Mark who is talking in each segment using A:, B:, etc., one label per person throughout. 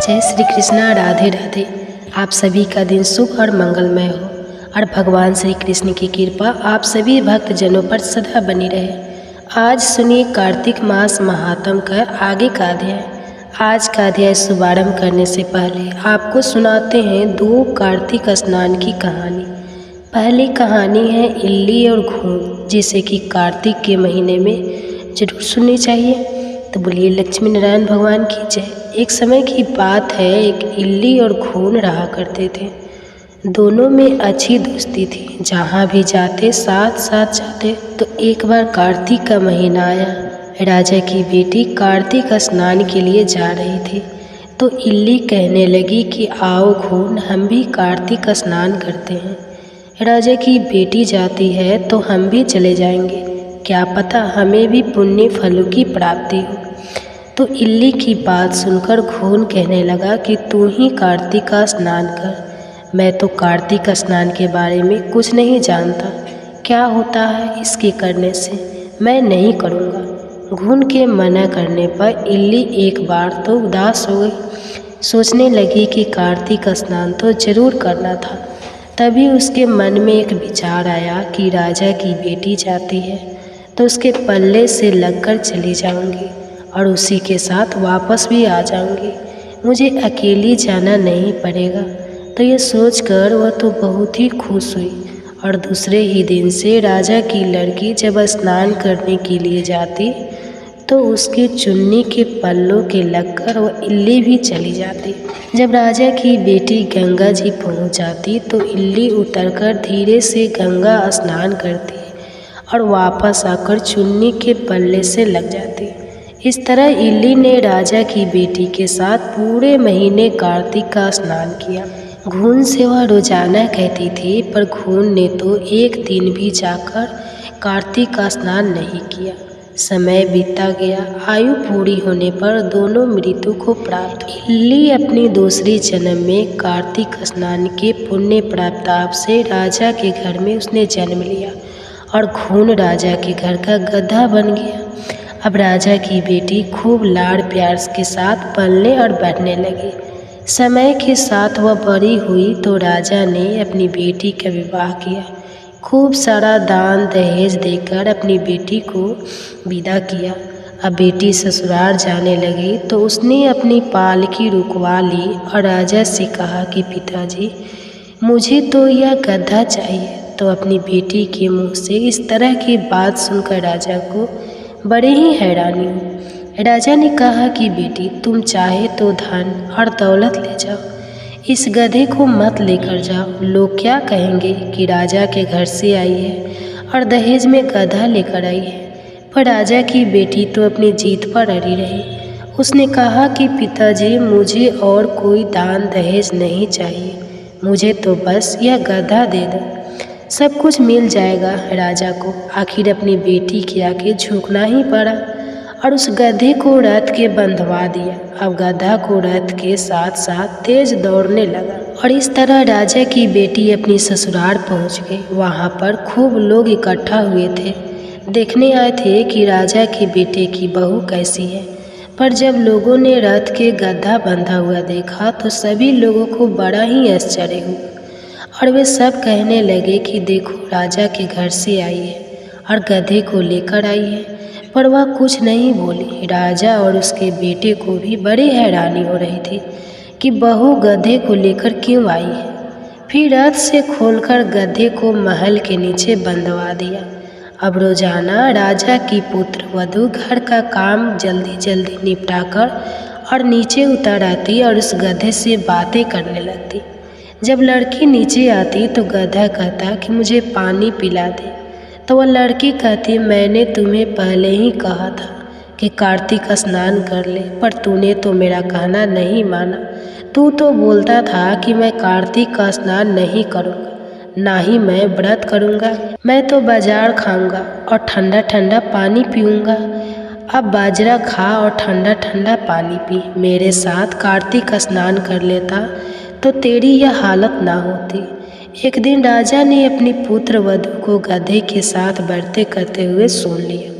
A: जय श्री कृष्णा। राधे राधे। आप सभी का दिन शुभ और मंगलमय हो और भगवान श्री कृष्ण की कृपा आप सभी भक्तजनों पर सदा बनी रहे। आज सुनिए कार्तिक मास महात्म का आगे का अध्याय। आज का अध्याय शुभारंभ करने से पहले आपको सुनाते हैं 2 कार्तिक स्नान की कहानी। पहली कहानी है इल्ली और घून, जिसे कि कार्तिक के महीने में जरूर सुननी चाहिए। तो बोलिए लक्ष्मी नारायण भगवान की जय। एक समय की बात है, एक इल्ली और घून रहा करते थे। दोनों में अच्छी दोस्ती थी, जहाँ भी जाते साथ साथ जाते। तो एक बार कार्तिक का महीना आया। राजा की बेटी कार्तिक स्नान के लिए जा रही थी। तो इल्ली कहने लगी कि आओ घून, हम भी कार्तिक स्नान करते हैं। राजा की बेटी जाती है तो हम भी चले जाएंगे, क्या पता हमें भी पुण्य फलों की प्राप्ति हो। तो इल्ली की बात सुनकर घून कहने लगा कि तू ही कार्तिक का स्नान कर, मैं तो कार्तिक स्नान के बारे में कुछ नहीं जानता, क्या होता है इसके करने से, मैं नहीं करूँगा। घून के मना करने पर इल्ली एक बार तो उदास हो गई। सोचने लगी कि कार्तिक स्नान तो जरूर करना था। तभी उसके मन में एक विचार आया कि राजा की बेटी जाती है तो उसके पल्ले से लगकर चली जाऊंगी और उसी के साथ वापस भी आ जाऊंगी, मुझे अकेली जाना नहीं पड़ेगा। तो ये सोचकर वह तो बहुत ही खुश हुई। और दूसरे ही दिन से राजा की लड़की जब स्नान करने के लिए जाती तो उसके चुन्नी के पल्लों के लगकर वह इल्ली भी चली जाती। जब राजा की बेटी गंगा जी पहुंच जाती तो इल्ली उतरकर धीरे से गंगा स्नान करती और वापस आकर चुन्नी के पल्ले से लग जाती। इस तरह इल्ली ने राजा की बेटी के साथ पूरे महीने कार्तिक का स्नान किया। घून से वह रोजाना कहती थी, पर घून ने तो एक दिन भी जाकर कार्तिक का स्नान नहीं किया। समय बीता गया। आयु पूरी होने पर दोनों मृत्यु को प्राप्त। इल्ली अपनी दूसरी जन्म में कार्तिक स्नान के पुण्य प्राप्ताप से राजा के घर में उसने जन्म लिया और घून राजा के घर का गधा बन गया। अब राजा की बेटी खूब लाड़ प्यार के साथ पलने और बढ़ने लगी। समय के साथ वह बड़ी हुई तो राजा ने अपनी बेटी का विवाह किया। खूब सारा दान दहेज देकर अपनी बेटी को विदा किया। अब बेटी ससुराल जाने लगी तो उसने अपनी पालकी रुकवा ली और राजा से कहा कि पिताजी, मुझे तो यह गधा चाहिए। तो अपनी बेटी के मुंह से इस तरह की बात सुनकर राजा को बड़े ही हैरानी हुई। राजा ने कहा कि बेटी, तुम चाहे तो धन और दौलत ले जाओ, इस गधे को मत लेकर जाओ। लोग क्या कहेंगे कि राजा के घर से आई है और दहेज में गधा लेकर आई है। पर राजा की बेटी तो अपनी जीत पर अड़ी रही। उसने कहा कि पिताजी, मुझे और कोई दान दहेज नहीं चाहिए, मुझे तो बस यह गधा दे दो, सब कुछ मिल जाएगा। राजा को आखिर अपनी बेटी के आगे झुकना ही पड़ा और उस गधे को रथ के बंधवा दिया। अब गधा को रथ के साथ साथ तेज दौड़ने लगा और इस तरह राजा की बेटी अपनी ससुराल पहुंच गई। वहां पर खूब लोग इकट्ठा हुए थे, देखने आए थे कि राजा के बेटे की बहू कैसी है। पर जब लोगों ने रथ के गधा बंधा हुआ देखा तो सभी लोगों को बड़ा ही आश्चर्य हुआ और वे सब कहने लगे कि देखो, राजा के घर से आई है और गधे को लेकर आई है। पर वह कुछ नहीं बोली। राजा और उसके बेटे को भी बड़ी हैरानी हो रही थी कि बहू गधे को लेकर क्यों आई है। फिर रथ से खोलकर गधे को महल के नीचे बंधवा दिया। अब रोजाना राजा की पुत्र वधू घर का काम जल्दी जल्दी निपटाकर और नीचे उतर आती और उस गधे से बातें करने लगती। जब लड़की नीचे आती तो गधा कहता कि मुझे पानी पिला दे। तो वह लड़की कहती, मैंने तुम्हें पहले ही कहा था कि कार्तिक स्नान कर ले, पर तूने तो मेरा कहना नहीं माना। तू तो बोलता था कि मैं कार्तिक का स्नान नहीं करूँगा, ना ही मैं व्रत करूँगा, मैं तो बाजार खाऊँगा और ठंडा ठंडा पानी पीऊँगा। अब बाजरा खा और ठंडा ठंडा पानी पी, मेरे साथ कार्तिक स्नान कर लेता तो तेरी यह हालत ना होती। एक दिन राजा ने अपनी पुत्र वधू को गधे के साथ बढ़ते करते हुए सुन लिया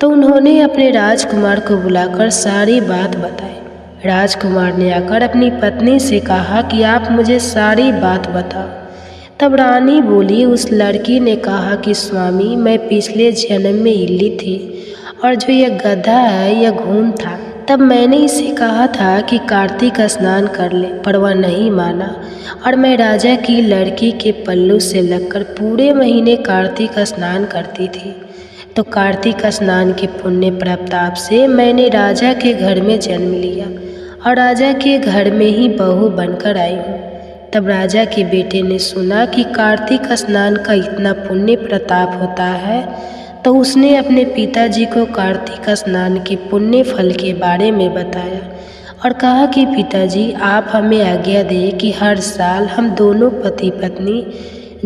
A: तो उन्होंने अपने राजकुमार को बुलाकर सारी बात बताई। राजकुमार ने आकर अपनी पत्नी से कहा कि आप मुझे सारी बात बताओ। तब रानी बोली, उस लड़की ने कहा कि स्वामी, मैं पिछले जन्म में इल्ली थी और जो यह गधा है यह घूम था। तब मैंने इसे कहा था कि कार्तिक स्नान कर ले, पर वह नहीं माना और मैं राजा की लड़की के पल्लू से लगकर पूरे महीने कार्तिक स्नान करती थी। तो कार्तिक स्नान के पुण्य प्रताप से मैंने राजा के घर में जन्म लिया और राजा के घर में ही बहू बनकर आई हूँ। तब राजा के बेटे ने सुना कि कार्तिक स्नान का इतना पुण्य प्रताप होता है, तो उसने अपने पिताजी को कार्तिक स्नान के पुण्य फल के बारे में बताया और कहा कि पिताजी, आप हमें आज्ञा दें कि हर साल हम दोनों पति पत्नी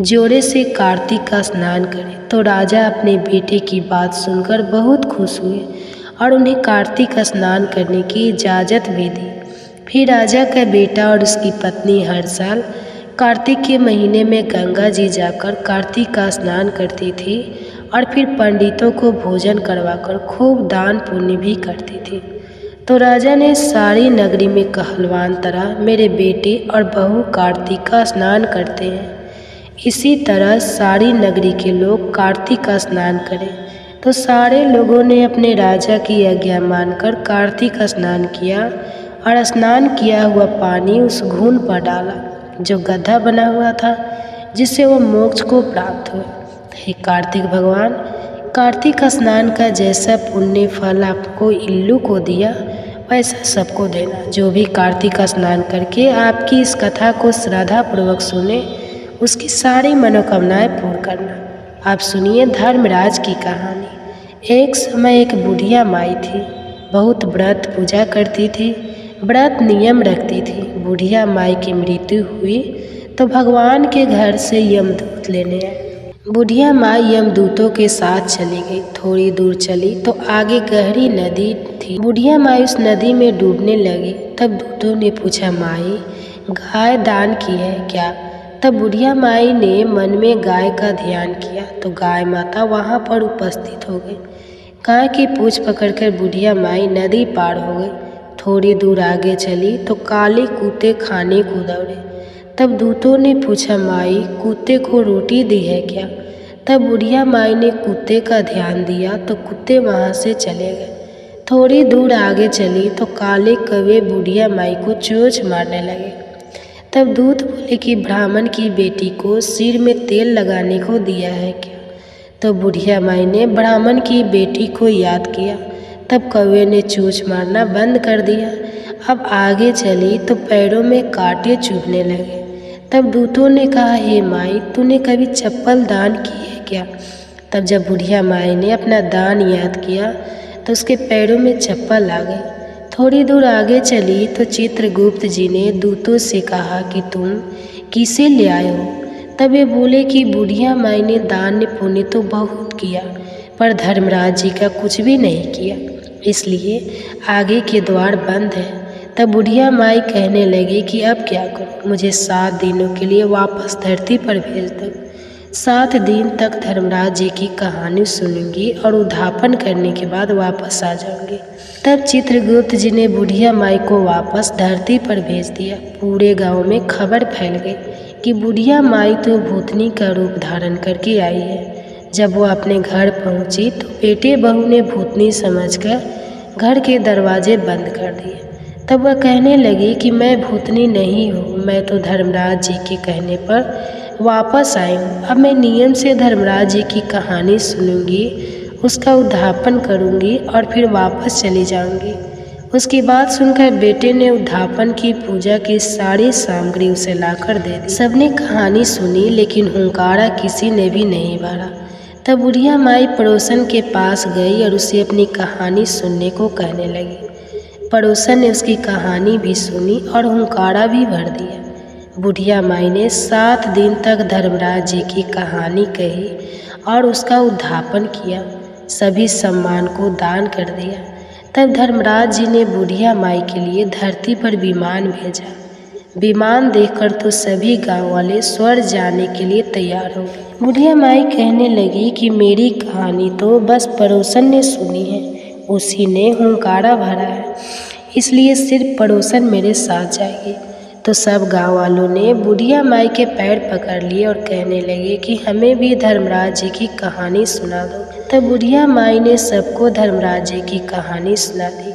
A: जोड़े से कार्तिक का स्नान करें। तो राजा अपने बेटे की बात सुनकर बहुत खुश हुए और उन्हें कार्तिक स्नान करने की इजाज़त भी दी। फिर राजा का बेटा और उसकी पत्नी हर साल कार्तिक के महीने में गंगा जी जाकर कार्तिक का स्नान करती थी और फिर पंडितों को भोजन करवाकर खूब दान पुण्य भी करती थी। तो राजा ने सारी नगरी में कहलवान तरह मेरे बेटे और बहू कार्तिक का स्नान करते हैं, इसी तरह सारी नगरी के लोग कार्तिक का स्नान करें। तो सारे लोगों ने अपने राजा की आज्ञा मानकर कार्तिक स्नान किया और स्नान किया हुआ पानी उस घून पर डाला जो गड्ढा बना हुआ था, जिससे वो मोक्ष को प्राप्त हुए। हे कार्तिक भगवान, कार्तिक स्नान का जैसा पुण्य फल आपको इल्लू को दिया, वैसा सबको देना। जो भी कार्तिक स्नान करके आपकी इस कथा को श्रद्धापूर्वक सुने, उसकी सारी मनोकामनाएं पूर्ण करना। आप सुनिए धर्मराज की कहानी। एक समय एक बुढ़िया माई थी, बहुत व्रत पूजा करती थी, व्रत नियम रखती थी। बुढ़िया माई की मृत्यु हुई तो भगवान के घर से यमदूत लेने आए। बुढ़िया माई यमदूतों के साथ चली गई। थोड़ी दूर चली तो आगे गहरी नदी थी। बुढ़िया माई उस नदी में डूबने लगी। तब दूतों ने पूछा, माई, गाय दान की है क्या? तब बुढ़िया माई ने मन में गाय का ध्यान किया तो गाय माता वहाँ पर उपस्थित हो गई। गाय की पूँछ पकड़कर बुढ़िया माई नदी पार हो गई। थोड़ी दूर आगे चली तो काले कुत्ते खाने को दौड़े। तब दूतों ने पूछा, माई, कुत्ते को रोटी दी है क्या? तब बुढ़िया माई ने कुत्ते का ध्यान दिया तो कुत्ते वहाँ से चले गए। थोड़ी दूर आगे चली तो काले कौवे बुढ़िया माई को चोंच मारने लगे। तब दूत बोले कि ब्राह्मण की बेटी को सिर में तेल लगाने को दिया है क्या? तो बुढ़िया माई ने ब्राह्मण की बेटी को याद किया। तब कौवे ने चोंच मारना बंद कर दिया। अब आगे चली तो पैरों में कांटे चुभने लगे। तब दूतों ने कहा, हे माई, तूने कभी चप्पल दान की है क्या? तब जब बुढ़िया माई ने अपना दान याद किया तो उसके पैरों में चप्पल आ गई। थोड़ी दूर आगे चली तो चित्रगुप्त जी ने दूतों से कहा कि तुम किसे ले आए हो? तब वे बोले कि बुढ़िया माई ने दान पुण्य तो बहुत किया, पर धर्मराज जी का कुछ भी नहीं किया, इसलिए आगे के द्वार बंद है। तब बुढ़िया माई कहने लगी कि अब क्या करूं? मुझे 7 दिनों के लिए वापस धरती पर भेज दो। 7 दिन तक धर्मराज जी की कहानी सुनूंगी और उद्धापन करने के बाद वापस आ जाऊंगी। तब चित्रगुप्त जी ने बुढ़िया माई को वापस धरती पर भेज दिया। पूरे गांव में खबर फैल गई कि बुढ़िया माई तो भूतनी का रूप धारण करके आई है। जब वो अपने घर पहुंची तो बेटे बहू ने भूतनी समझकर घर के दरवाजे बंद कर दिए। तब वह कहने लगी कि मैं भूतनी नहीं हूँ, मैं तो धर्मराज जी के कहने पर वापस आई हूँ। अब मैं नियम से धर्मराज जी की कहानी सुनूंगी, उसका उद्धापन करूंगी और फिर वापस चली जाऊंगी। उसकी बात सुनकर बेटे ने उद्धापन की पूजा की सारी सामग्री उसे लाकर दे दी। सबने कहानी सुनी, लेकिन हुंकारा किसी ने भी नहीं भरा। तब बुढ़िया माई पड़ोसन के पास गई और उसे अपनी कहानी सुनने को कहने लगी। पड़ोसन ने उसकी कहानी भी सुनी और हुंकारा भी भर दिया। बुढ़िया माई ने 7 दिन तक धर्मराज जी की कहानी कही और उसका उद्धापन किया। सभी सम्मान को दान कर दिया। तब धर्मराज जी ने बुढ़िया माई के लिए धरती पर विमान भेजा। विमान देखकर तो सभी गांव वाले स्वर्ग जाने के लिए तैयार हो गए। बुढ़िया माई कहने लगी कि मेरी कहानी तो बस पड़ोसन ने सुनी है, उसी ने हुंकारा भरा है, इसलिए सिर्फ पड़ोसन मेरे साथ जाएगी। तो सब गांव वालों ने बुढ़िया माई के पैर पकड़ लिए और कहने लगे कि हमें भी धर्मराज जी की कहानी सुना दो। तब बुढ़िया माई ने सबको धर्मराज जी की कहानी सुना दी।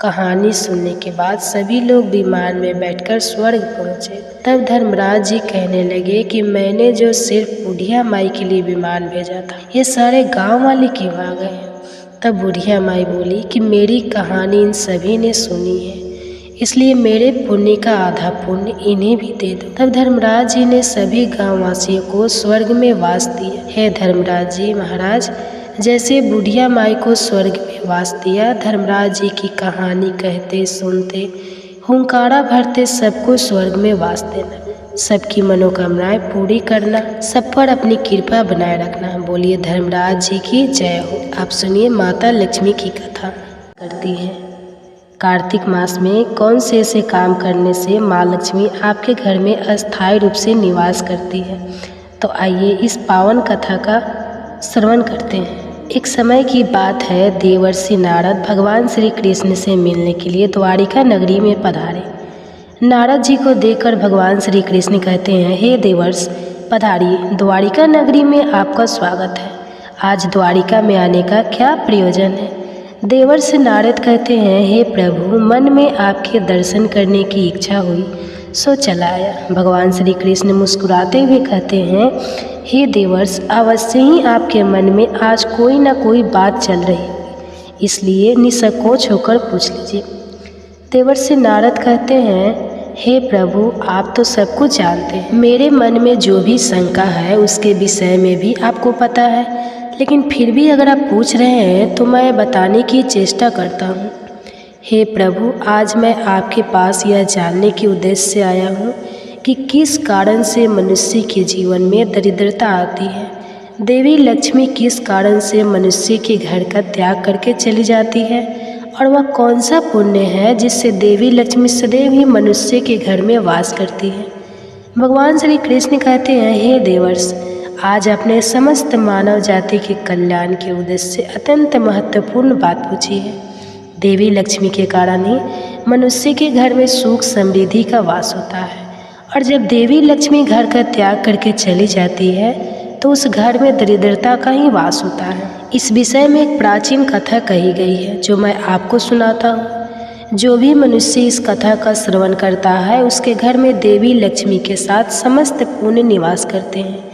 A: कहानी सुनने के बाद सभी लोग विमान में बैठकर स्वर्ग पहुँचे। तब धर्मराज जी कहने लगे कि मैंने जो सिर्फ बुढ़िया माई के लिए विमान भेजा था, ये सारे गांव वाले क्यों आ गए? तब बुढ़िया माई बोली कि मेरी कहानी इन सभी ने सुनी है, इसलिए मेरे पुण्य का आधा पुण्य इन्हें भी दे दो। तब धर्मराज जी ने सभी गांववासियों को स्वर्ग में वास दिया। हे धर्मराज जी महाराज, जैसे बुढ़िया माई को स्वर्ग में वास दिया, धर्मराज जी की कहानी कहते सुनते हुंकारा भरते सबको स्वर्ग में वास देना, सबकी मनोकामनाएं पूरी करना, सब पर अपनी कृपा बनाए रखना। बोलिए धर्मराज जी की जय हो। आप सुनिए माता लक्ष्मी की कथा करती है। कार्तिक मास में कौन से ऐसे काम करने से माँ लक्ष्मी आपके घर में अस्थायी रूप से निवास करती है? तो आइए इस पावन कथा का श्रवण करते हैं। एक समय की बात है, देवर्षि नारद भगवान श्री कृष्ण से मिलने के लिए द्वारिका नगरी में पधारे। नारद जी को देखकर भगवान श्री कृष्ण कहते हैं, हे देवर्ष पधारिए, द्वारिका नगरी में आपका स्वागत है। आज द्वारिका में आने का क्या प्रयोजन है? देवर्षि नारद कहते हैं, हे प्रभु, मन में आपके दर्शन करने की इच्छा हुई सो चला आया। भगवान श्री कृष्ण मुस्कुराते हुए कहते हैं, हे देवर्ष, अवश्य ही आपके मन में आज कोई ना कोई बात चल रही होगी, इसलिए निसंकोच होकर पूछ लीजिए। देवर्षि नारद कहते हैं, हे प्रभु, आप तो सब कुछ जानते हैं, मेरे मन में जो भी शंका है उसके विषय में भी आपको पता है, लेकिन फिर भी अगर आप पूछ रहे हैं तो मैं बताने की चेष्टा करता हूँ। हे प्रभु, आज मैं आपके पास यह जानने के उद्देश्य से आया हूँ कि किस कारण से मनुष्य के जीवन में दरिद्रता आती है। देवी लक्ष्मी किस कारण से मनुष्य के घर का त्याग करके चली जाती है, और वह कौन सा पुण्य है जिससे देवी लक्ष्मी सदैव ही मनुष्य के घर में वास करती है। भगवान श्री कृष्ण कहते हैं, हे देवर्ष, आज आपने समस्त मानव जाति के कल्याण के उद्देश्य से अत्यंत महत्वपूर्ण बात पूछी है। देवी लक्ष्मी के कारण ही मनुष्य के घर में सुख समृद्धि का वास होता है, और जब देवी लक्ष्मी घर का त्याग करके चली जाती है तो उस घर में दरिद्रता का ही वास होता है। इस विषय में एक प्राचीन कथा कही गई है जो मैं आपको सुनाता हूँ। जो भी मनुष्य इस कथा का श्रवण करता है उसके घर में देवी लक्ष्मी के साथ समस्त पुण्य निवास करते हैं।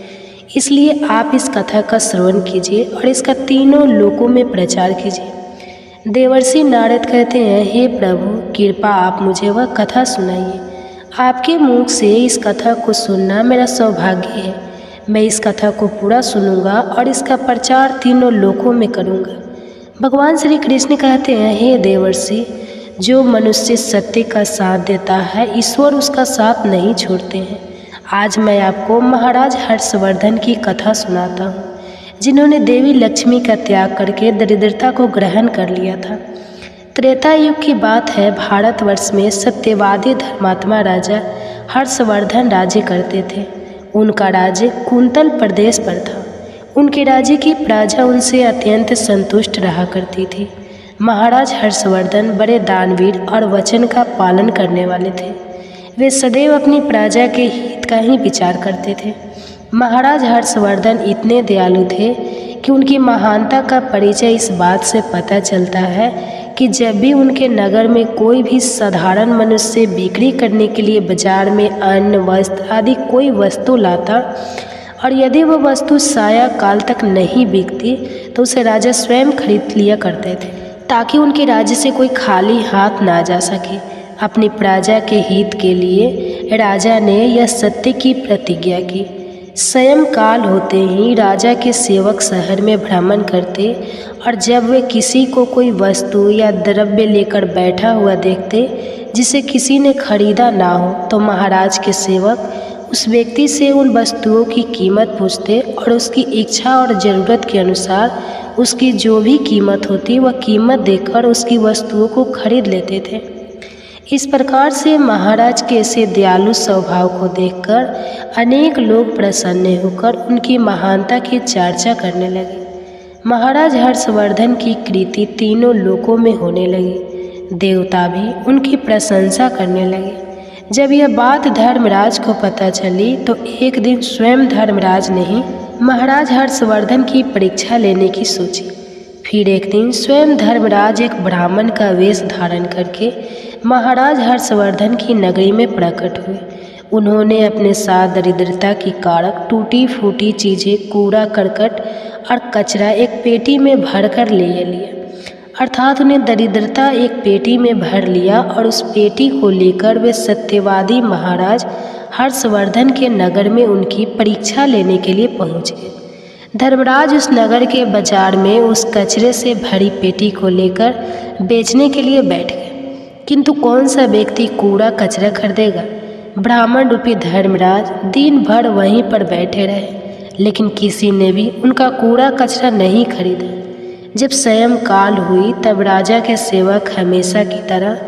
A: इसलिए आप इस कथा का श्रवण कीजिए और इसका तीनों लोकों में प्रचार कीजिए। देवर्षि नारद कहते हैं, हे प्रभु, कृपा आप मुझे वह कथा सुनाइए। आपके मुख से इस कथा को सुनना मेरा सौभाग्य है। मैं इस कथा को पूरा सुनूंगा और इसका प्रचार तीनों लोकों में करूंगा। भगवान श्री कृष्ण कहते हैं, हे देवर्षि, जो मनुष्य सत्य का साथ देता है ईश्वर उसका साथ नहीं छोड़ते हैं। आज मैं आपको महाराज हर्षवर्धन की कथा सुनाता हूँ, जिन्होंने देवी लक्ष्मी का त्याग करके दरिद्रता को ग्रहण कर लिया था। त्रेता युग की बात है। भारतवर्ष में सत्यवादी धर्मात्मा राजा हर्षवर्धन राज्य करते थे। उनका राज्य कुंतल प्रदेश पर था। उनके राज्य की प्रजा उनसे अत्यंत संतुष्ट रहा करती थी। महाराज हर्षवर्धन बड़े दानवीर और वचन का पालन करने वाले थे। वे सदैव अपनी प्रजा के हित का ही विचार करते थे। महाराज हर्षवर्धन इतने दयालु थे कि उनकी महानता का परिचय इस बात से पता चलता है कि जब भी उनके नगर में कोई भी साधारण मनुष्य बिक्री करने के लिए बाजार में अन्न, वस्त्र आदि कोई वस्तु लाता और यदि वह वस्तु साया काल तक नहीं बिकती तो उसे राजा स्वयं खरीद लिया करते थे, ताकि उनके राज्य से कोई खाली हाथ ना जा सके। अपनी प्रजा के हित के लिए राजा ने यह सत्य की प्रतिज्ञा की। स्वयं काल होते ही राजा के सेवक शहर में भ्रमण करते और जब वे किसी को कोई वस्तु या द्रव्य लेकर बैठा हुआ देखते जिसे किसी ने खरीदा ना हो तो महाराज के सेवक उस व्यक्ति से उन वस्तुओं की कीमत पूछते और उसकी इच्छा और ज़रूरत के अनुसार उसकी जो भी कीमत होती वह कीमत देकर उसकी वस्तुओं को खरीद लेते थे। इस प्रकार से महाराज के ऐसे दयालु स्वभाव को देखकर अनेक लोग प्रसन्न होकर उनकी महानता की चर्चा करने लगे। महाराज हर्षवर्धन की कीर्ति तीनों लोकों में होने लगी। देवता भी उनकी प्रशंसा करने लगे। जब यह बात धर्मराज को पता चली तो एक दिन स्वयं धर्मराज ने ही महाराज हर्षवर्धन की परीक्षा लेने की सोची। फिर एक दिन स्वयं धर्मराज एक ब्राह्मण का वेश धारण करके महाराज हर्षवर्धन की नगरी में प्रकट हुए। उन्होंने अपने साथ दरिद्रता की कारक टूटी फूटी चीज़ें, कूड़ा करकट और कचरा एक पेटी में भरकर ले लिया, अर्थात उन्हें दरिद्रता एक पेटी में भर लिया और उस पेटी को लेकर वे सत्यवादी महाराज हर्षवर्धन के नगर में उनकी परीक्षा लेने के लिए पहुँचे। धर्मराज उस नगर के बाजार में उस कचरे से भरी पेटी को लेकर बेचने के लिए बैठ गए, किंतु कौन सा व्यक्ति कूड़ा कचरा खरीदेगा। ब्राह्मण रूपी धर्मराज दिन भर वहीं पर बैठे रहे, लेकिन किसी ने भी उनका कूड़ा कचरा नहीं खरीदा। जब सायंकाल हुई तब राजा के सेवक हमेशा की तरह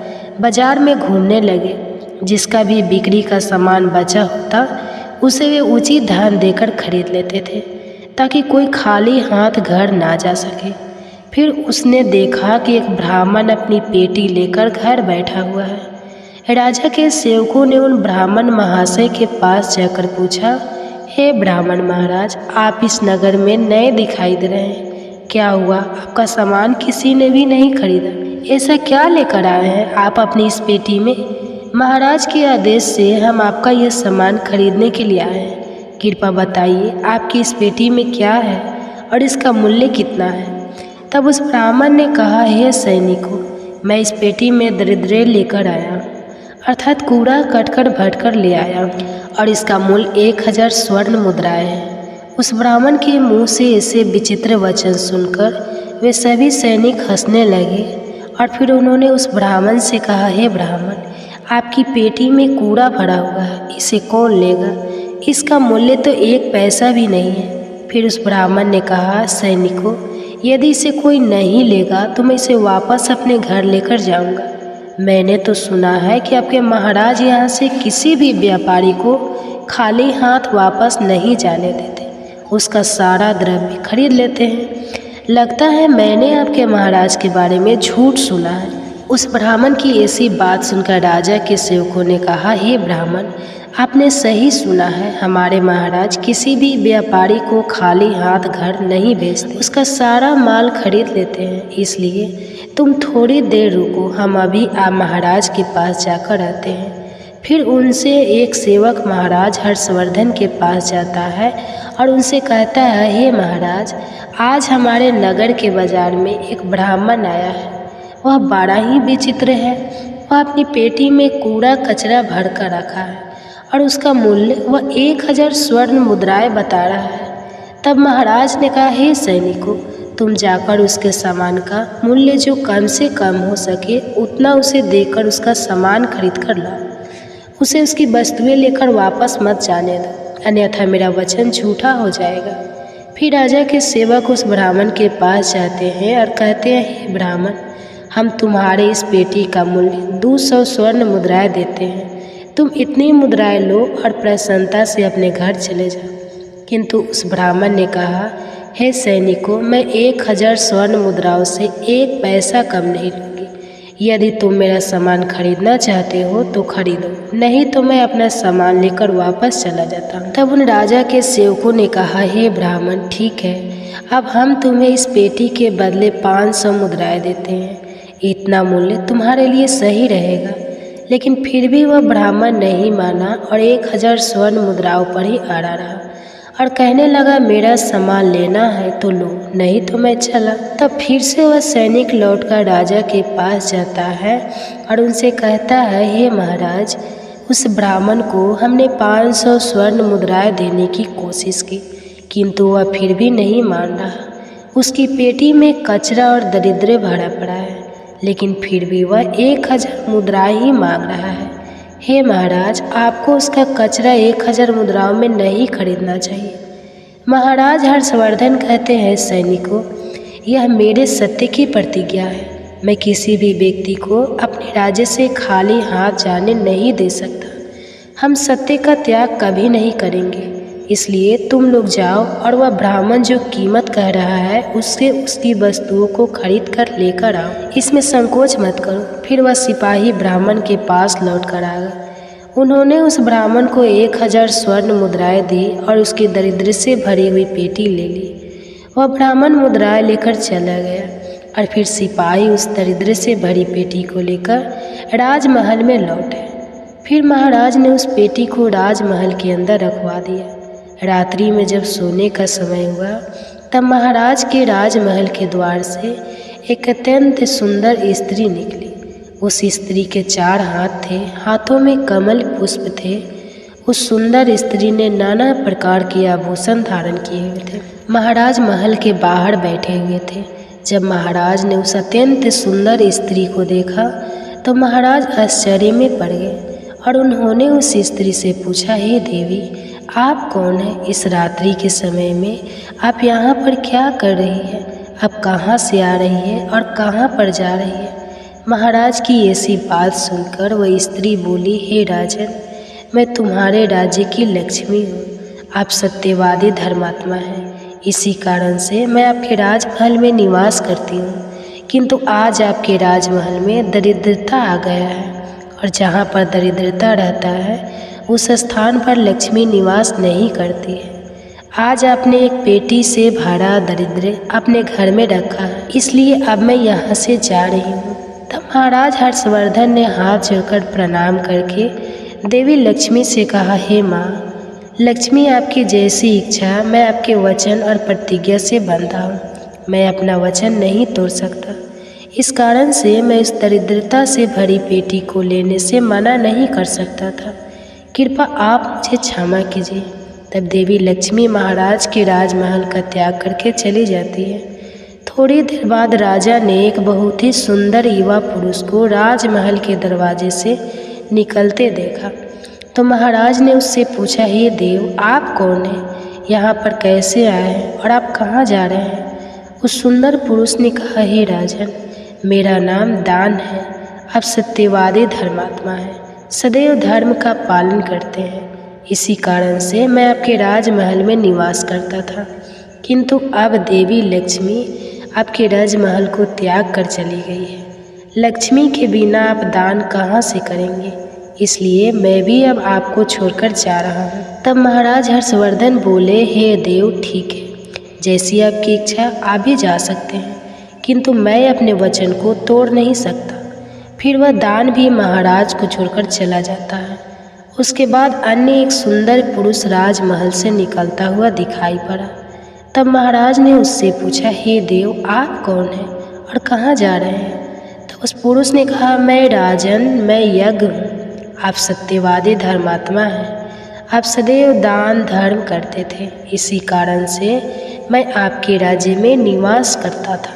A: बाजार में घूमने लगे। जिसका भी बिक्री का सामान बचा होता उसे वे उचित दाम देकर खरीद लेते थे, ताकि कोई खाली हाथ घर ना जा सके। फिर उसने देखा कि एक ब्राह्मण अपनी पेटी लेकर घर बैठा हुआ है। राजा के सेवकों ने उन ब्राह्मण महाशय के पास जाकर पूछा, हे ब्राह्मण महाराज, आप इस नगर में नए दिखाई दे रहे हैं, क्या हुआ? आपका सामान किसी ने भी नहीं खरीदा, ऐसा क्या लेकर आए हैं आप अपनी इस पेटी में? महाराज के आदेश से हम आपका यह सामान खरीदने के लिए आए हैं। कृपया बताइए आपकी इस पेटी में क्या है और इसका मूल्य कितना है। तब उस ब्राह्मण ने कहा, हे सैनिकों, मैं इस पेटी में दरिद्र लेकर आया, अर्थात कूड़ा कटकर भटकर ले आया और इसका मूल्य 1000 स्वर्ण मुद्राएं है। उस ब्राह्मण के मुंह से ऐसे विचित्र वचन सुनकर वे सभी सैनिक हंसने लगे और फिर उन्होंने उस ब्राह्मण से कहा, हे ब्राह्मण, आपकी पेटी में कूड़ा भरा हुआ है, इसे कौन लेगा? इसका मूल्य तो 1 पैसा भी नहीं है। फिर उस ब्राह्मण ने कहा, सैनिकों, यदि इसे कोई नहीं लेगा तो मैं इसे वापस अपने घर लेकर जाऊंगा। मैंने तो सुना है कि आपके महाराज यहाँ से किसी भी व्यापारी को खाली हाथ वापस नहीं जाने देते, उसका सारा द्रव्य खरीद लेते हैं। लगता है मैंने आपके महाराज के बारे में झूठ सुना है। उस ब्राह्मण की ऐसी बात सुनकर राजा के सेवकों ने कहा, हे ब्राह्मण, आपने सही सुना है, हमारे महाराज किसी भी व्यापारी को खाली हाथ घर नहीं भेजते, उसका सारा माल खरीद लेते हैं। इसलिए तुम थोड़ी देर रुको, हम अभी आप महाराज के पास जाकर आते हैं। फिर उनसे एक सेवक महाराज हर्षवर्धन के पास जाता है और उनसे कहता है, हे महाराज, आज हमारे नगर के बाजार में एक ब्राह्मण आया है। वह बड़ा ही विचित्र है। वह अपनी पेटी में कूड़ा कचरा भर कर रखा है और उसका मूल्य वह 1000 स्वर्ण मुद्राएं बता रहा है। तब महाराज ने कहा, हे सैनिकों, तुम जाकर उसके सामान का मूल्य जो कम से कम हो सके उतना उसे देकर उसका सामान खरीद कर लाओ। उसे उसकी वस्तुएं लेकर वापस मत जाने दो, अन्यथा मेरा वचन झूठा हो जाएगा। फिर राजा के सेवक उस ब्राह्मण के पास जाते हैं और कहते हैं, हे ब्राह्मण, हम तुम्हारे इस पेटी का मूल्य 200 स्वर्ण मुद्राएं देते हैं। तुम इतनी मुद्राएं लो और प्रसन्नता से अपने घर चले जाओ। किंतु उस ब्राह्मण ने कहा, हे सैनिकों, मैं 1000 स्वर्ण मुद्राओं से 1 पैसा कम नहीं लूँगी। यदि तुम मेरा सामान खरीदना चाहते हो तो खरीदो, नहीं तो मैं अपना सामान लेकर वापस चला जाता हूँ। तब उन राजा के सेवकों ने कहा, हे ब्राह्मण, ठीक है, अब हम तुम्हें इस पेटी के बदले 500 मुद्राएं देते हैं। इतना मूल्य तुम्हारे लिए सही रहेगा। लेकिन फिर भी वह ब्राह्मण नहीं माना और 1000 स्वर्ण मुद्राओं पर ही अड़ा रहा और कहने लगा, मेरा सामान लेना है तो लो, नहीं तो मैं चला। तब फिर से वह सैनिक लौटकर राजा के पास जाता है और उनसे कहता है, हे महाराज, उस ब्राह्मण को हमने 500 स्वर्ण मुद्राएं देने की कोशिश की, किंतु वह फिर भी नहीं मान रहा। उसकी पेटी में कचरा और दरिद्र भरा पड़ा है, लेकिन फिर भी वह 1000 मुद्राएं ही मांग रहा है। हे महाराज, आपको उसका कचरा 1000 मुद्राओं में नहीं खरीदना चाहिए। महाराज हर्षवर्धन कहते हैं, सैनिकों, यह मेरे सत्य की प्रतिज्ञा है। मैं किसी भी व्यक्ति को अपने राज्य से खाली हाथ जाने नहीं दे सकता। हम सत्य का त्याग कभी नहीं करेंगे। इसलिए तुम लोग जाओ और वह ब्राह्मण जो कीमत कह रहा है उससे उसकी वस्तुओं को खरीद कर लेकर आओ। इसमें संकोच मत करो। फिर वह सिपाही ब्राह्मण के पास लौट कर आ गए। उन्होंने उस ब्राह्मण को 1000 स्वर्ण मुद्राएं दी और उसकी दरिद्र से भरी हुई पेटी ले ली। वह ब्राह्मण मुद्राएं लेकर चला गया और फिर सिपाही उस दरिद्र से भरी पेटी को लेकर राजमहल में लौटे। फिर महाराज ने उस पेटी को राजमहल के अंदर रखवा दिया। रात्रि में जब सोने का समय हुआ तब महाराज के राजमहल के द्वार से एक अत्यंत सुंदर स्त्री निकली। उस स्त्री के 4 हाथ थे, हाथों में कमल पुष्प थे। उस सुंदर स्त्री ने नाना प्रकार के आभूषण धारण किए हुए थे। महाराज महल के बाहर बैठे हुए थे। जब महाराज ने उस अत्यंत सुंदर स्त्री को देखा तो महाराज आश्चर्य में पड़ गए और उन्होंने उस स्त्री से पूछा, हे देवी, आप कौन हैं? इस रात्रि के समय में आप यहाँ पर क्या कर रही है? आप कहाँ से आ रही है और कहाँ पर जा रही है? महाराज की ऐसी बात सुनकर वह स्त्री बोली, हे राजन, मैं तुम्हारे राज्य की लक्ष्मी हूँ। आप सत्यवादी धर्मात्मा हैं, इसी कारण से मैं आपके राजमहल में निवास करती हूँ। किंतु आज आपके राजमहल में दरिद्रता आ गया है और जहाँ पर दरिद्रता रहता है उस स्थान पर लक्ष्मी निवास नहीं करती है। आज आपने एक पेटी से भरा दरिद्र अपने घर में रखा है, इसलिए अब मैं यहाँ से जा रही हूँ। तब महाराज हर्षवर्धन ने हाथ जोड़कर प्रणाम करके देवी लक्ष्मी से कहा, हे माँ लक्ष्मी, आपकी जैसी इच्छा, मैं आपके वचन और प्रतिज्ञा से बंधा हूँ। मैं अपना वचन नहीं तोड़ सकता। इस कारण से मैं इस दरिद्रता से भरी पेटी को लेने से मना नहीं कर सकता था। कृपा आप मुझे क्षमा कीजिए। तब देवी लक्ष्मी महाराज के राजमहल का त्याग करके चली जाती है। थोड़ी देर बाद राजा ने एक बहुत ही सुंदर युवा पुरुष को राजमहल के दरवाजे से निकलते देखा तो महाराज ने उससे पूछा, हे देव, आप कौन हैं? यहाँ पर कैसे आए हैं और आप कहाँ जा रहे हैं? उस सुंदर पुरुष ने कहा, हे राजन, मेरा नाम दान है। आप सत्यवादी धर्मात्मा हैं, सदैव धर्म का पालन करते हैं। इसी कारण से मैं आपके राजमहल में निवास करता था, किंतु अब देवी लक्ष्मी आपके राजमहल को त्याग कर चली गई है। लक्ष्मी के बिना आप दान कहाँ से करेंगे? इसलिए मैं भी अब आपको छोड़कर जा रहा हूँ। तब महाराज हर्षवर्धन बोले, हे देव, ठीक है, जैसी आपकी इच्छा आप भी जा सकते हैं, किंतु मैं अपने वचन को तोड़ नहीं सकता। फिर वह दान भी महाराज को छोड़कर चला जाता है। उसके बाद अन्य एक सुंदर पुरुष राजमहल से निकलता हुआ दिखाई पड़ा। तब महाराज ने उससे पूछा, हे देव, आप कौन हैं और कहाँ जा रहे हैं? तो उस पुरुष ने कहा, मैं राजन, मैं यज्ञ हूँ। आप सत्यवादी धर्मात्मा हैं। आप सदैव दान धर्म करते थे, इसी कारण से मैं आपके राज्य में निवास करता था।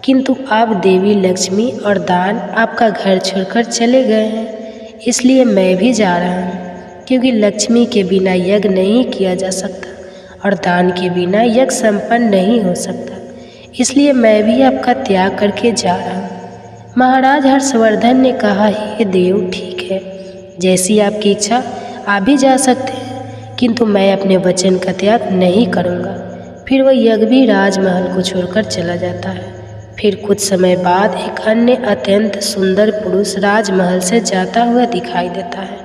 A: किंतु अब देवी लक्ष्मी और दान आपका घर छोड़कर चले गए हैं, इसलिए मैं भी जा रहा हूँ, क्योंकि लक्ष्मी के बिना यज्ञ नहीं किया जा सकता और दान के बिना यज्ञ संपन्न नहीं हो सकता। इसलिए मैं भी आपका त्याग करके जा रहा हूँ। महाराज हर्षवर्धन ने कहा, हे देव, ठीक है, जैसी आपकी इच्छा आप भी जा सकते हैं, किंतु मैं अपने वचन का त्याग नहीं करूँगा। फिर वह यज्ञ भी राजमहल को छोड़कर चला जाता है। फिर कुछ समय बाद एक अन्य अत्यंत सुंदर पुरुष राजमहल से जाता हुआ दिखाई देता है।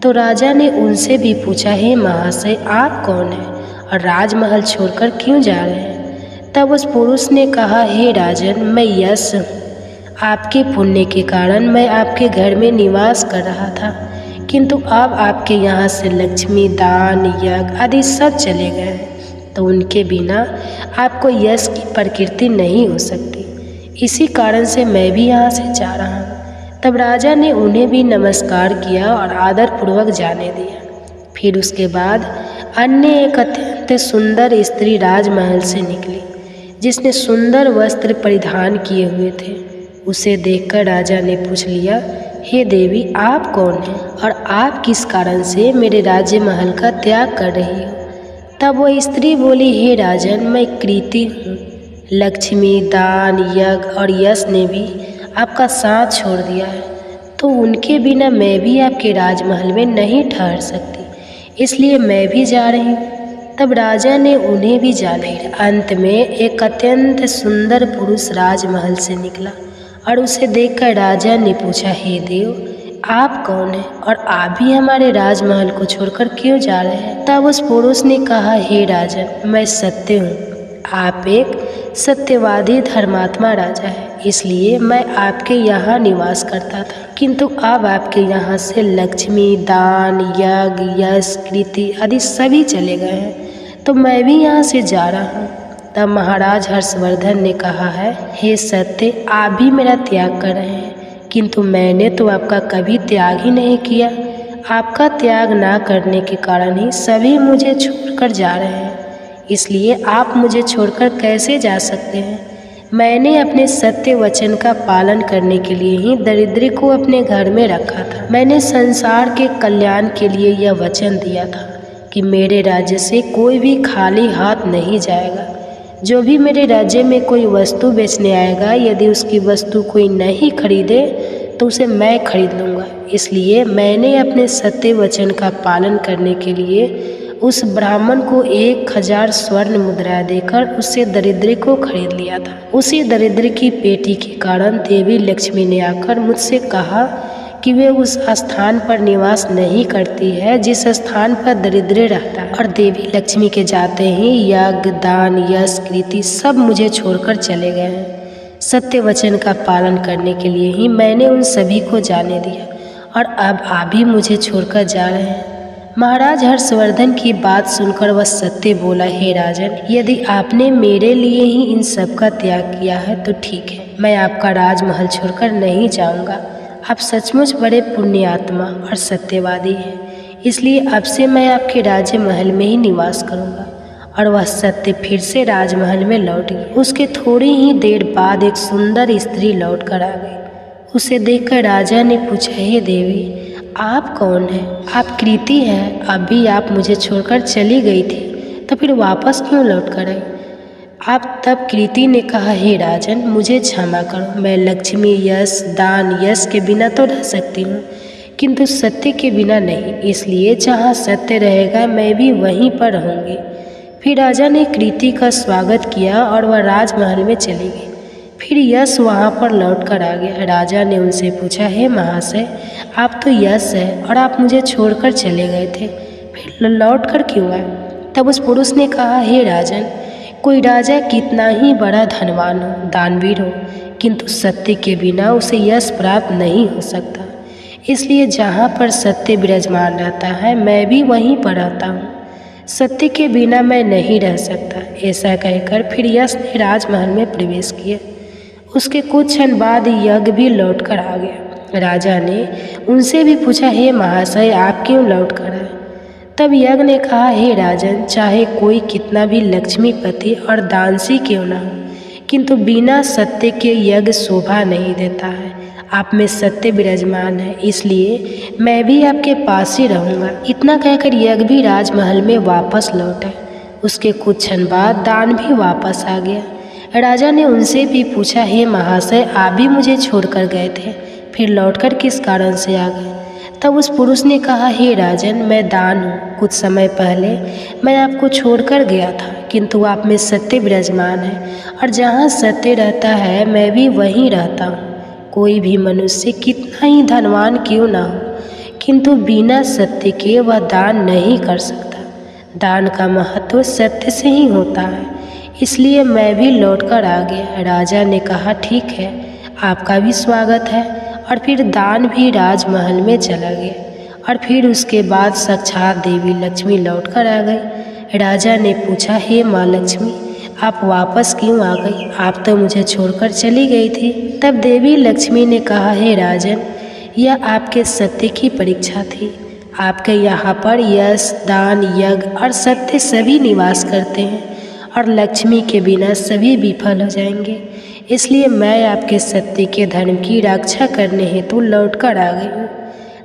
A: तो राजा ने उनसे भी पूछा, हे महाशय, आप कौन हैं और राजमहल छोड़कर क्यों जा रहे हैं? तब उस पुरुष ने कहा, हे राजन, मैं यश हूँ। आपके पुण्य के कारण मैं आपके घर में निवास कर रहा था, किंतु अब आपके यहाँ से लक्ष्मी, दान, यज्ञ आदि सब चले गए हैं, तो उनके बिना आपको यश की प्रकृति नहीं हो सकती। इसी कारण से मैं भी यहाँ से जा रहा हूँ। तब राजा ने उन्हें भी नमस्कार किया और आदरपूर्वक जाने दिया। फिर उसके बाद अन्य एक अत्यंत सुंदर स्त्री राजमहल से निकली, जिसने सुंदर वस्त्र परिधान किए हुए थे। उसे देखकर राजा ने पूछ लिया, हे देवी, आप कौन हैं और आप किस कारण से मेरे राज्य महल का त्याग कर रही हो? तब वह स्त्री बोली, हे राजन, मैं कृति हूँ। लक्ष्मी, दान, यज्ञ और यश ने भी आपका साथ छोड़ दिया है, तो उनके बिना मैं भी आपके राजमहल में नहीं ठहर सकती, इसलिए मैं भी जा रही हूँ। तब राजा ने उन्हें भी जाना ही। अंत में एक अत्यंत सुंदर पुरुष राजमहल से निकला और उसे देखकर राजा ने पूछा, हे देव, आप कौन हैं और आप भी हमारे राजमहल को छोड़कर क्यों जा रहे हैं? तब उस पुरुष ने कहा, हे राजन, मैं सत्य हूँ। आप एक सत्यवादी धर्मात्मा राजा हैं, इसलिए मैं आपके यहाँ निवास करता था, किंतु अब आपके यहाँ से लक्ष्मी, दान, यज्ञ, यश, कृति आदि सभी चले गए हैं, तो मैं भी यहाँ से जा रहा हूँ। तब महाराज हर्षवर्धन ने कहा है, हे सत्य, आप भी मेरा त्याग कर रहे हैं, किंतु मैंने तो आपका कभी त्याग ही नहीं किया। आपका त्याग ना करने के कारण ही सभी मुझे छोड़कर जा रहे हैं, इसलिए आप मुझे छोड़कर कैसे जा सकते हैं? मैंने अपने सत्य वचन का पालन करने के लिए ही दरिद्री को अपने घर में रखा था। मैंने संसार के कल्याण के लिए यह वचन दिया था कि मेरे राज्य से कोई भी खाली हाथ नहीं जाएगा। जो भी मेरे राज्य में कोई वस्तु बेचने आएगा, यदि उसकी वस्तु कोई नहीं खरीदे तो उसे मैं खरीद लूँगा। इसलिए मैंने अपने सत्य वचन का पालन करने के लिए उस ब्राह्मण को 1000 स्वर्ण मुद्रा देकर उससे दरिद्र को खरीद लिया था। उसी दरिद्र की पेटी के कारण देवी लक्ष्मी ने आकर मुझसे कहा कि वे उस स्थान पर निवास नहीं करती है जिस स्थान पर दरिद्र रहता है, और देवी लक्ष्मी के जाते ही यज्ञ, दान, यश, कृति सब मुझे छोड़कर चले गए हैं। सत्य वचन का पालन करने के लिए ही मैंने उन सभी को जाने दिया, और अब आप भी मुझे छोड़कर जा रहे हैं। महाराज हर्षवर्धन की बात सुनकर वह सत्य बोला, हे राजन, यदि आपने मेरे लिए ही इन सब का त्याग किया है तो ठीक है, मैं आपका राजमहल छोड़कर नहीं जाऊंगा। आप सचमुच बड़े पुण्यात्मा और सत्यवादी हैं, इसलिए अब से मैं आपके राज्य महल में ही निवास करूंगा। और वह सत्य फिर से राजमहल में लौट गई। उसके थोड़ी ही देर बाद एक सुंदर स्त्री लौट कर आ गई। उसे देखकर राजा ने पूछा, हे देवी, आप कौन हैं? आप कृति हैं, अभी आप मुझे छोड़कर चली गई थी, तो फिर वापस क्यों लौट कर आई? आप तब कृति ने कहा, हे राजन, मुझे क्षमा करो, मैं लक्ष्मी, यश, दान, यश के बिना तो रह सकती हूँ, किंतु सत्य के बिना नहीं, इसलिए जहाँ सत्य रहेगा मैं भी वहीं पर रहूँगी। फिर राजा ने कृति का स्वागत किया और वह राजमहल में चली गई। फिर यश वहाँ पर लौट कर आ गया। राजा ने उनसे पूछा, हे महाशय, आप तो यश है और आप मुझे छोड़कर चले गए थे, फिर लौट कर क्यों आए? तब उस पुरुष ने कहा, हे राजन, कोई राजा कितना ही बड़ा धनवान हो, दानवीर हो, किंतु सत्य के बिना उसे यश प्राप्त नहीं हो सकता। इसलिए जहाँ पर सत्य विराजमान रहता है मैं भी वहीं पर रहता हूँ। सत्य के बिना मैं नहीं रह सकता। ऐसा कहकर फिर यश ने राजमहल में प्रवेश किया। उसके कुछ क्षण बाद यज्ञ भी लौट कर आ गया। राजा ने उनसे भी पूछा, हे महाशय, आप क्यों लौट कर आए? तब यज्ञ ने कहा, हे राजन, चाहे कोई कितना भी लक्ष्मीपति और दानसी क्यों ना हो, किंतु बिना सत्य के यज्ञ शोभा नहीं देता है। आप में सत्य विराजमान है, इसलिए मैं भी आपके पास ही रहूँगा। इतना कहकर यज्ञ भी राजमहल में वापस लौटा। उसके कुछ क्षण बाद दान भी वापस आ गया। राजा ने उनसे भी पूछा, हे महाशय, आप भी मुझे छोड़कर गए थे, फिर लौटकर किस कारण से आ गए? तब उस पुरुष ने कहा, हे राजन, मैं दान हूँ। कुछ समय पहले मैं आपको छोड़कर गया था, किंतु आप में सत्य विराजमान है, और जहाँ सत्य रहता है मैं भी वहीं रहता हूँ। कोई भी मनुष्य कितना ही धनवान क्यों ना हो, किंतु बिना सत्य के वह दान नहीं कर सकता। दान का महत्व सत्य से ही होता है, इसलिए मैं भी लौटकर आ गया। राजा ने कहा, ठीक है, आपका भी स्वागत है। और फिर दान भी राजमहल में चला गया। और फिर उसके बाद साक्षात देवी लक्ष्मी लौटकर आ गई। राजा ने पूछा, हे माँ लक्ष्मी, आप वापस क्यों आ गई? आप तो मुझे छोड़कर चली गई थी। तब देवी लक्ष्मी ने कहा, हे राजन, यह आपके सत्य की परीक्षा थी। आपके यहाँ पर यश, दान, यज्ञ और सत्य सभी निवास करते हैं, और लक्ष्मी के बिना सभी विफल हो जाएंगे। इसलिए मैं आपके सत्य के धर्म की रक्षा करने हेतु लौट कर आ गई हूँ।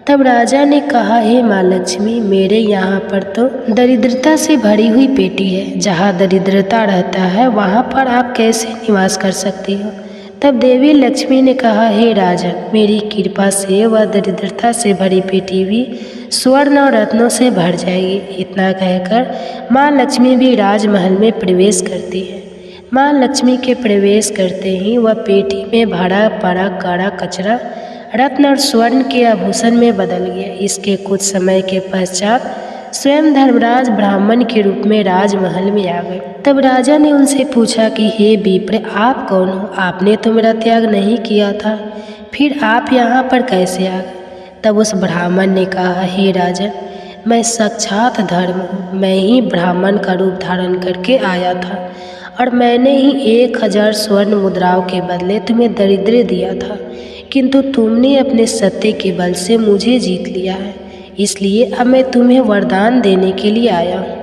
A: तब राजा ने कहा, हे माँ लक्ष्मी, मेरे यहाँ पर तो दरिद्रता से भरी हुई पेटी है। जहाँ दरिद्रता रहता है वहाँ पर आप कैसे निवास कर सकती हो? तब देवी लक्ष्मी ने कहा, हे राजन, मेरी कृपा से वह दरिद्रता से भरी पेटी भी स्वर्ण और रत्नों से भर जाएगी। इतना कहकर माँ लक्ष्मी भी राजमहल में प्रवेश करती है। माँ लक्ष्मी के प्रवेश करते ही वह पेटी में भरा पड़ा काड़ा कचरा रत्न और स्वर्ण के आभूषण में बदल गया। इसके कुछ समय के पश्चात स्वयं धर्मराज ब्राह्मण के रूप में राजमहल में आ गए। तब राजा ने उनसे पूछा कि हे विप्र, आप कौन हो? आपने तो मेरा त्याग नहीं किया था, फिर आप यहाँ पर कैसे आ गए? तब उस ब्राह्मण ने कहा, हे राजन, मैं साक्षात धर्म हूँ। मैं ही ब्राह्मण का रूप धारण करके आया था और मैंने ही 1000 स्वर्ण मुद्राओं के बदले तुम्हें दरिद्र दिया था, किंतु तुमने अपने सत्य के बल से मुझे जीत लिया है। इसलिए अब मैं तुम्हें वरदान देने के लिए आया हूँ।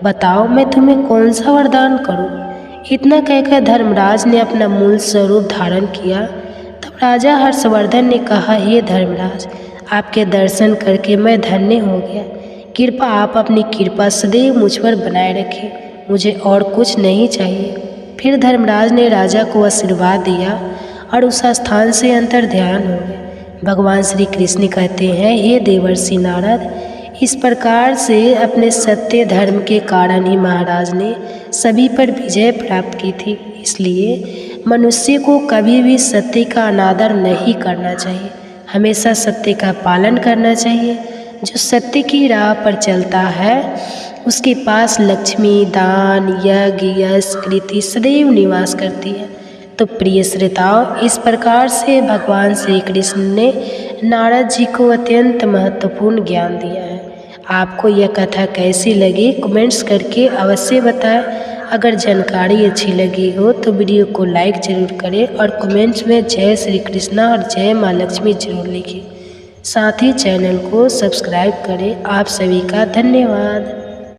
A: बताओ, मैं तुम्हें कौन सा वरदान करूँ? इतना कहकर धर्मराज ने अपना मूल स्वरूप धारण किया। तब राजा हर्षवर्धन ने कहा, हे धर्मराज, आपके दर्शन करके मैं धन्य हो गया। कृपा आप अपनी कृपा सदैव मुझ पर बनाए रखें, मुझे और कुछ नहीं चाहिए। फिर धर्मराज ने राजा को आशीर्वाद दिया और उस स्थान से अंतर ध्यान हो गए। भगवान श्री कृष्ण कहते हैं, हे देवर्षि नारद, इस प्रकार से अपने सत्य धर्म के कारण ही महाराज ने सभी पर विजय प्राप्त की थी। इसलिए मनुष्य को कभी भी सत्य का अनादर नहीं करना चाहिए, हमेशा सत्य का पालन करना चाहिए। जो सत्य की राह पर चलता है उसके पास लक्ष्मी, दान, यज्ञ, यश, कृति सदैव निवास करती है। तो प्रिय श्रोताओं, इस प्रकार से भगवान श्री कृष्ण ने नारद जी को अत्यंत महत्वपूर्ण ज्ञान दिया है। आपको यह कथा कैसी लगी कमेंट्स करके अवश्य बताएं। अगर जानकारी अच्छी लगी हो तो वीडियो को लाइक जरूर करें और कमेंट्स में जय श्री कृष्णा और जय माँ लक्ष्मी जरूर लिखें। साथ ही चैनल को सब्सक्राइब करें। आप सभी का धन्यवाद।